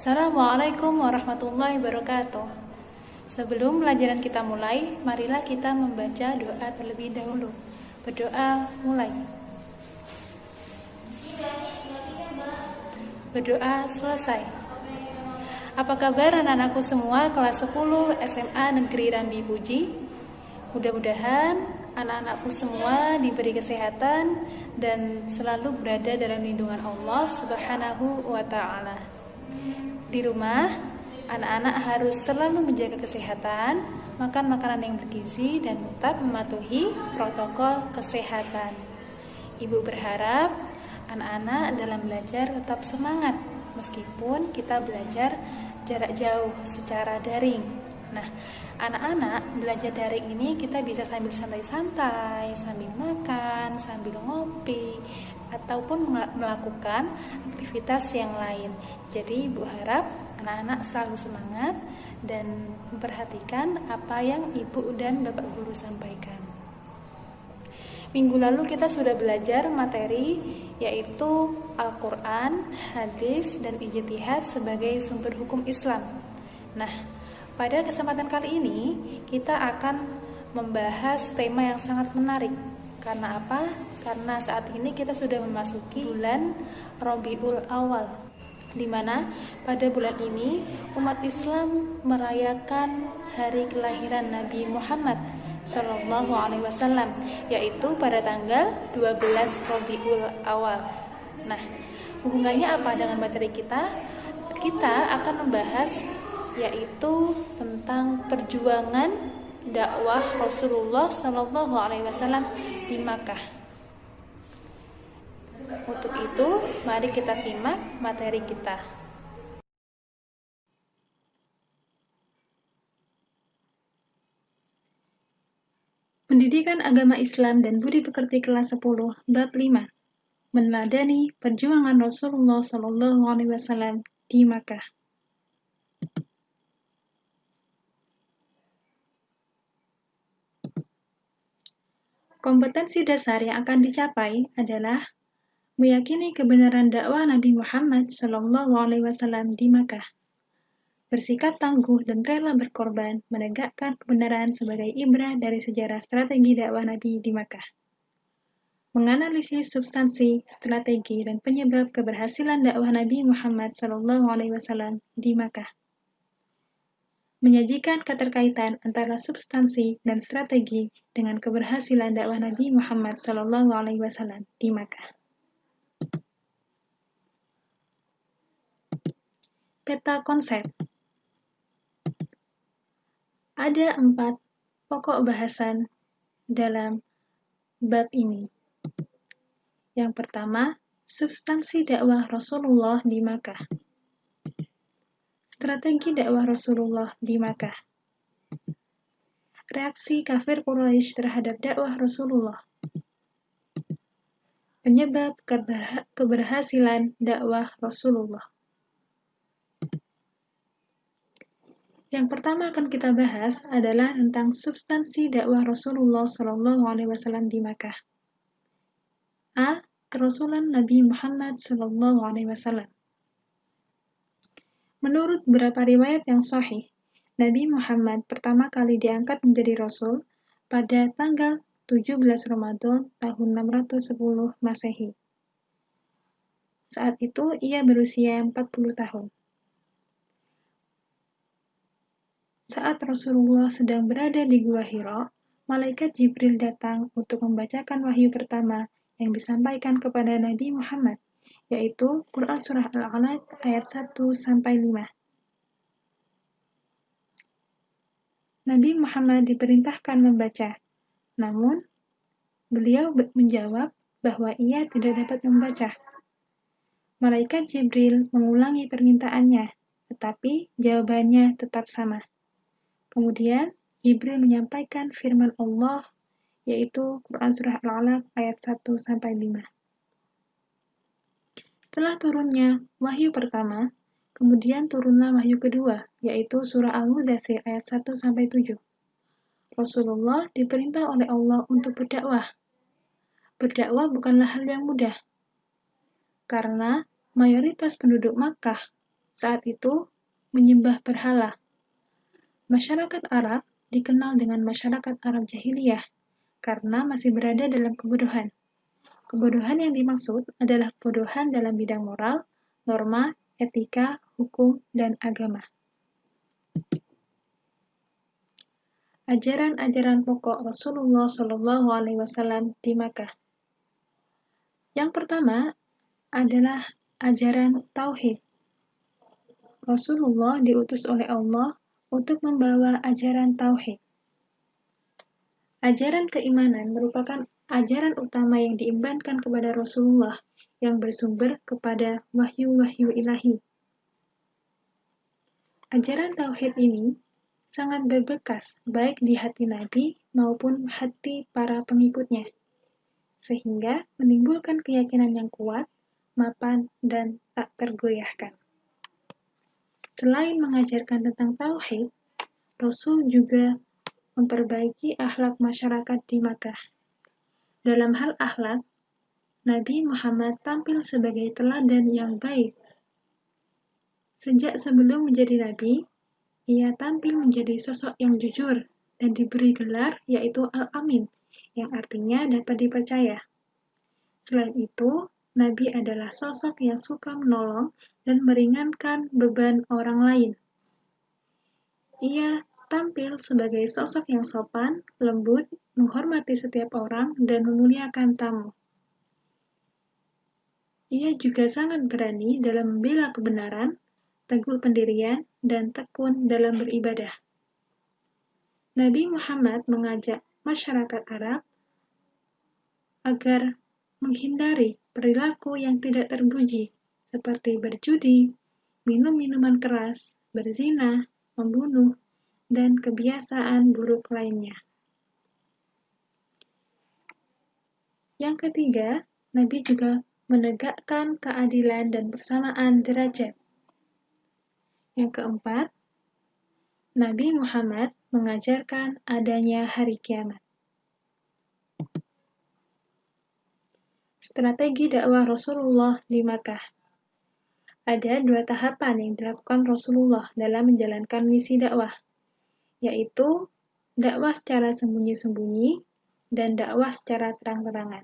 Assalamualaikum warahmatullahi wabarakatuh. Sebelum pelajaran kita mulai, marilah kita membaca doa terlebih dahulu. Berdoa mulai. Berdoa selesai. Apa kabar anak-anakku semua kelas 10 SMA Negeri Rambi Puji? Mudah-mudahan anak-anakku semua diberi kesehatan dan selalu berada dalam lindungan Allah Subhanahu wa ta'ala. Di rumah, anak-anak harus selalu menjaga kesehatan, makan makanan yang bergizi, dan tetap mematuhi protokol kesehatan. Ibu berharap anak-anak dalam belajar tetap semangat, meskipun kita belajar jarak jauh secara daring. Nah, anak-anak belajar daring ini kita bisa sambil santai-santai, sambil makan, sambil ngopi, ataupun melakukan aktivitas yang lain. Jadi Ibu harap anak-anak selalu semangat dan memperhatikan apa yang Ibu dan Bapak Guru sampaikan. Minggu lalu kita sudah belajar materi yaitu Al-Quran, hadis, dan ijtihad sebagai sumber hukum Islam. Nah, pada kesempatan kali ini kita akan membahas tema yang sangat menarik. Karena apa? Karena saat ini kita sudah memasuki bulan Rabiul Awal, di mana pada bulan ini umat Islam merayakan hari kelahiran Nabi Muhammad Sallallahu Alaihi Wasallam, yaitu pada tanggal 12 Rabiul Awal. Nah, hubungannya apa dengan materi kita? Kita akan membahas yaitu tentang perjuangan dakwah Rasulullah Sallallahu Alaihi Wasallam di Makkah. Untuk itu, mari kita simak materi kita. Pendidikan Agama Islam dan Budi Pekerti kelas 10, bab 5. Meneladani perjuangan Rasulullah Sallallahu Alaihi Wasallam di Makkah. Kompetensi dasar yang akan dicapai adalah meyakini kebenaran dakwah Nabi Muhammad Shallallahu Alaihi Wasallam di Makkah, bersikap tangguh dan rela berkorban menegakkan kebenaran sebagai ibrah dari sejarah strategi dakwah Nabi di Makkah, menganalisis substansi, strategi, dan penyebab keberhasilan dakwah Nabi Muhammad Shallallahu Alaihi Wasallam di Makkah, menyajikan keterkaitan antara substansi dan strategi dengan keberhasilan dakwah Nabi Muhammad Shallallahu Alaihi Wasallam di Makkah. Peta konsep. Ada 4 pokok bahasan dalam bab ini. Yang pertama, substansi dakwah Rasulullah di Makkah. Strategi dakwah Rasulullah di Makkah. Reaksi kafir Quraisy terhadap dakwah Rasulullah. Penyebab keberhasilan dakwah Rasulullah. Yang pertama akan kita bahas adalah tentang substansi dakwah Rasulullah Shallallahu Alaihi Wasallam di Makkah. A. Kerasulan Nabi Muhammad Shallallahu Alaihi Wasallam. Menurut beberapa riwayat yang sahih, Nabi Muhammad pertama kali diangkat menjadi Rasul pada tanggal 17 Ramadan tahun 610 Masehi. Saat itu ia berusia 40 tahun. Saat Rasulullah sedang berada di Gua Hira, malaikat Jibril datang untuk membacakan wahyu pertama yang disampaikan kepada Nabi Muhammad, yaitu Quran Surah Al-Alaq ayat 1-5. Nabi Muhammad diperintahkan membaca, namun beliau menjawab bahwa ia tidak dapat membaca. Malaikat Jibril mengulangi permintaannya, tetapi jawabannya tetap sama. Kemudian Jibril menyampaikan firman Allah, yaitu Quran Surah Al-Alaq ayat 1-5. Setelah turunnya wahyu pertama, kemudian turunlah wahyu kedua, yaitu surah Al-Mudaththir ayat 1-7. Rasulullah diperintah oleh Allah untuk berdakwah. Berdakwah bukanlah hal yang mudah, karena mayoritas penduduk Makkah saat itu menyembah berhala. Masyarakat Arab dikenal dengan masyarakat Arab jahiliyah karena masih berada dalam kebodohan. Kebodohan yang dimaksud adalah kebodohan dalam bidang moral, norma, etika, hukum, dan agama. Ajaran-ajaran pokok Rasulullah Shallallahu Alaihi Wasallam di Makkah. Yang pertama adalah ajaran tauhid. Rasulullah diutus oleh Allah untuk membawa ajaran tauhid. Ajaran keimanan merupakan ajaran utama yang diembankan kepada Rasulullah yang bersumber kepada wahyu-wahyu ilahi. Ajaran tauhid ini sangat berbekas baik di hati Nabi maupun hati para pengikutnya, sehingga menimbulkan keyakinan yang kuat, mapan, dan tak tergoyahkan. Selain mengajarkan tentang tauhid, Rasul juga memperbaiki akhlak masyarakat di Makkah. Dalam hal akhlak, Nabi Muhammad tampil sebagai teladan yang baik. Sejak sebelum menjadi nabi, ia tampil menjadi sosok yang jujur dan diberi gelar yaitu Al-Amin, yang artinya dapat dipercaya. Selain itu, Nabi adalah sosok yang suka menolong dan meringankan beban orang lain. Ia tampil sebagai sosok yang sopan, lembut, menghormati setiap orang, dan memuliakan tamu. Ia juga sangat berani dalam membela kebenaran, teguh pendirian, dan tekun dalam beribadah. Nabi Muhammad mengajak masyarakat Arab agar menghindari perilaku yang tidak terpuji, seperti berjudi, minum minuman keras, berzina, membunuh, dan kebiasaan buruk lainnya. Yang ketiga, Nabi juga menegakkan keadilan dan persamaan derajat. Yang keempat, Nabi Muhammad mengajarkan adanya hari kiamat. Strategi dakwah Rasulullah di Makkah. Ada 2 tahapan yang dilakukan Rasulullah dalam menjalankan misi dakwah, yaitu dakwah secara sembunyi-sembunyi dan dakwah secara terang-terangan.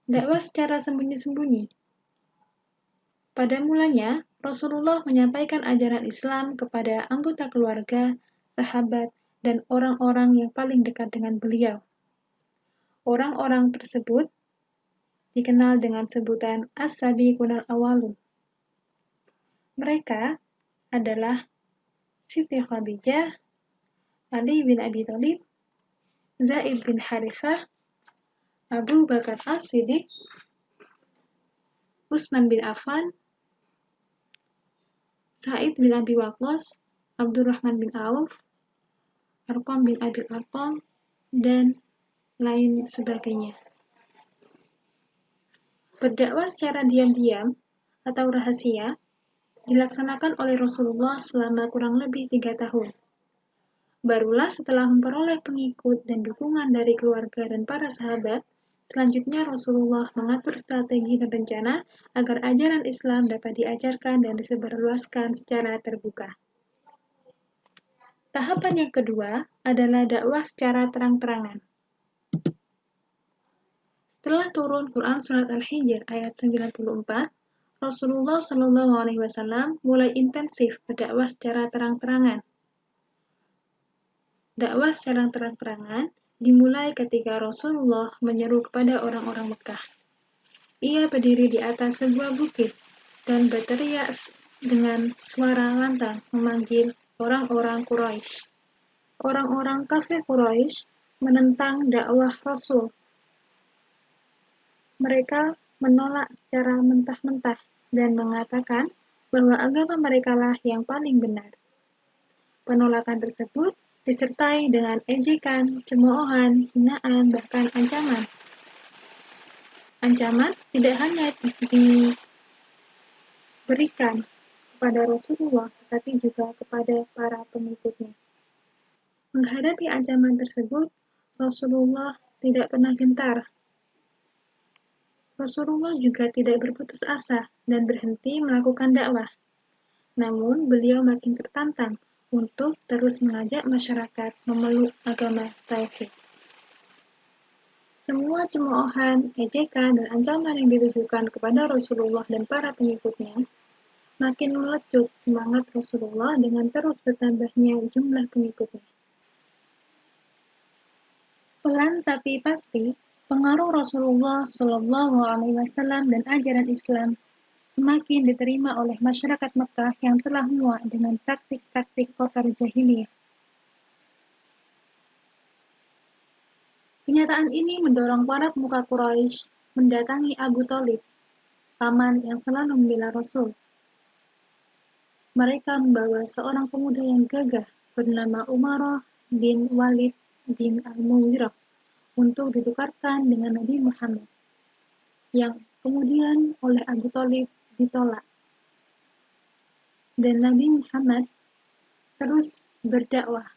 Dakwah secara sembunyi-sembunyi. Pada mulanya, Rasulullah menyampaikan ajaran Islam kepada anggota keluarga, sahabat, dan orang-orang yang paling dekat dengan beliau. Orang-orang tersebut dikenal dengan sebutan As-Sabiqunal Awwalun. Mereka adalah Siti Khadijah, Ali bin Abi Thalib, Zaid bin Harithah, Abu Bakar As-Siddiq, Utsman bin Affan, Sa'id bin Abi Waqqas, Abdurrahman bin Auf, Arqam bin Abil Arqam, dan lain sebagainya. Berdakwah secara diam-diam atau rahasia dilaksanakan oleh Rasulullah selama kurang lebih 3 tahun. Barulah setelah memperoleh pengikut dan dukungan dari keluarga dan para sahabat, selanjutnya Rasulullah mengatur strategi dan rencana agar ajaran Islam dapat diajarkan dan disebarluaskan secara terbuka. Tahapan yang kedua adalah dakwah secara terang-terangan. Setelah turun Quran Surat Al-Hijr ayat 94, Rasulullah Shallallahu Alaihi Wasallam mulai intensif berdakwah secara terang-terangan. Dakwah secara terang-terangan dimulai ketika Rasulullah menyeru kepada orang-orang Mekah. Ia berdiri di atas sebuah bukit dan berteriak dengan suara lantang memanggil orang-orang Quraisy. Orang-orang kafir Quraisy menentang dakwah Rasul. Mereka menolak secara mentah-mentah dan mengatakan bahwa agama merekalah yang paling benar. Penolakan tersebut disertai dengan ejekan, cemoohan, hinaan, bahkan ancaman. Ancaman tidak hanya diberikan kepada Rasulullah, tetapi juga kepada para pengikutnya. Menghadapi ancaman tersebut, Rasulullah tidak pernah gentar. Rasulullah juga tidak berputus asa dan berhenti melakukan dakwah. Namun, beliau makin tertantang untuk terus mengajak masyarakat memeluk agama tauhid. Semua cemoohan, ejekan, dan ancaman yang ditujukan kepada Rasulullah dan para pengikutnya makin melecut semangat Rasulullah dengan terus bertambahnya jumlah pengikutnya. Pelan tapi pasti, pengaruh Rasulullah Shallallahu Alaihi Wasallam dan ajaran Islam semakin diterima oleh masyarakat Mekah yang telah muak dengan praktik-praktik kotor jahiliyah. Kenyataan ini mendorong para pemuka Quraisy mendatangi Abu Thalib, paman yang selalu membela Rasul. Mereka membawa seorang pemuda yang gagah bernama Umarah bin Walid bin Al-Mughirah untuk ditukarkan dengan Nabi Muhammad, yang kemudian oleh Abu Thalib ditolak. Dan Nabi Muhammad terus berdakwah.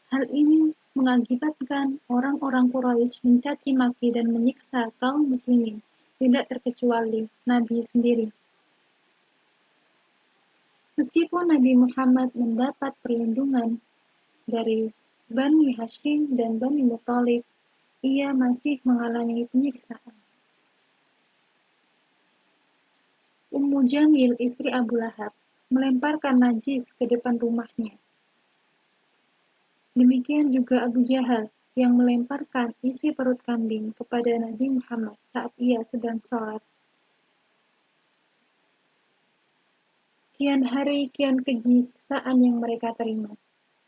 Hal ini mengakibatkan orang-orang Quraisy mencaci maki dan menyiksa kaum muslimin, tidak terkecuali Nabi sendiri. Meskipun Nabi Muhammad mendapat perlindungan dari Bani Hashim dan Bani Muthalib, ia masih mengalami penyiksaan. Ummu Jamil, istri Abu Lahab, melemparkan najis ke depan rumahnya. Demikian juga Abu Jahal yang melemparkan isi perut kambing kepada Nabi Muhammad saat ia sedang sholat. Kian hari kian keji siksaan yang mereka terima.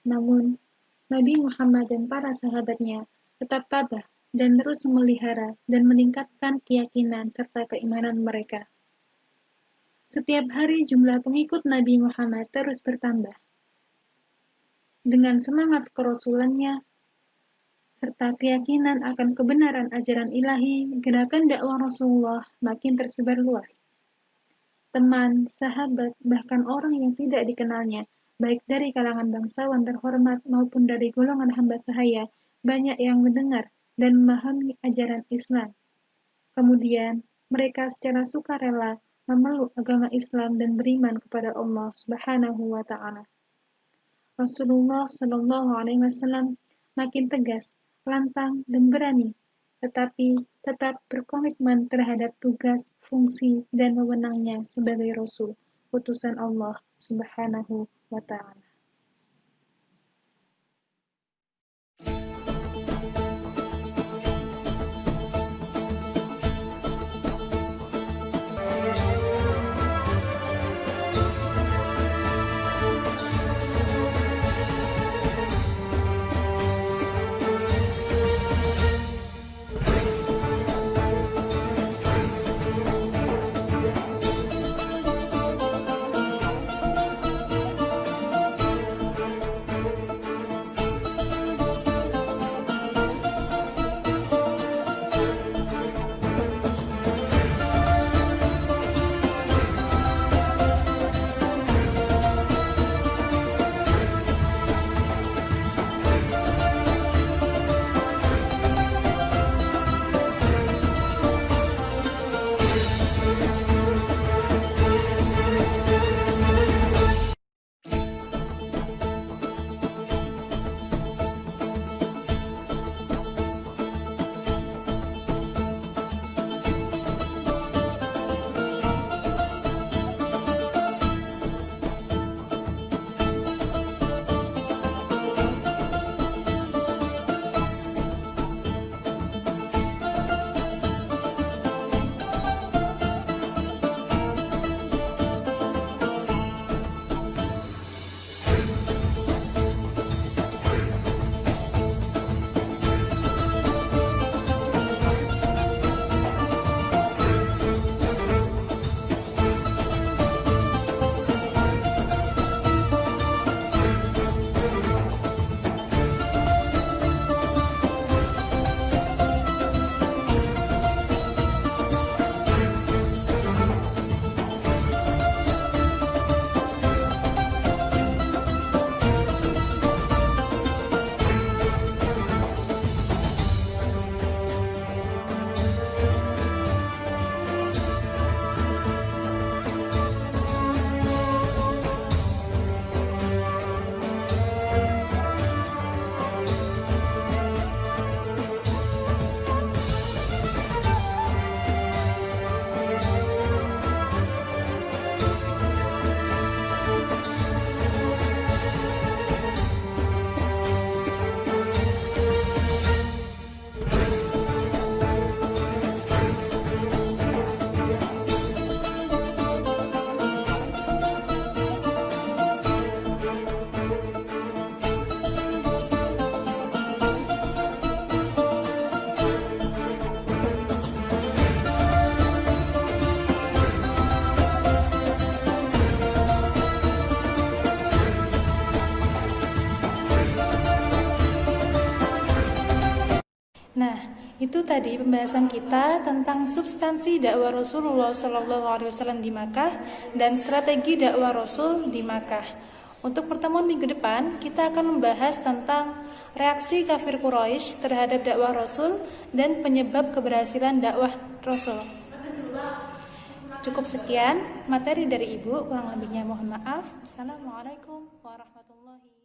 Namun, Nabi Muhammad dan para sahabatnya tetap tabah dan terus memelihara dan meningkatkan keyakinan serta keimanan mereka. Setiap hari jumlah pengikut Nabi Muhammad terus bertambah. Dengan semangat kerasulannya, serta keyakinan akan kebenaran ajaran ilahi, gerakan dakwah Rasulullah makin tersebar luas. Teman, sahabat, bahkan orang yang tidak dikenalnya, baik dari kalangan bangsawan terhormat maupun dari golongan hamba sahaya, banyak yang mendengar dan memahami ajaran Islam. Kemudian, mereka secara sukarela memeluk agama Islam dan beriman kepada Allah Subhanahu wa Ta'ala. Rasulullah Shallallahu Alaihi Wasallam makin tegas, lantang, dan berani, tetapi tetap berkomitmen terhadap tugas, fungsi, dan wewenangnya sebagai Rasul, utusan Allah Subhanahu wa Ta'ala. Itu tadi pembahasan kita tentang substansi dakwah Rasulullah SAW di Makkah dan strategi dakwah Rasul di Makkah. Untuk pertemuan minggu depan, kita akan membahas tentang reaksi kafir Quraisy terhadap dakwah Rasul dan penyebab keberhasilan dakwah Rasul. Cukup sekian materi dari Ibu, kurang lebihnya mohon maaf. Assalamualaikum warahmatullahi wabarakatuh.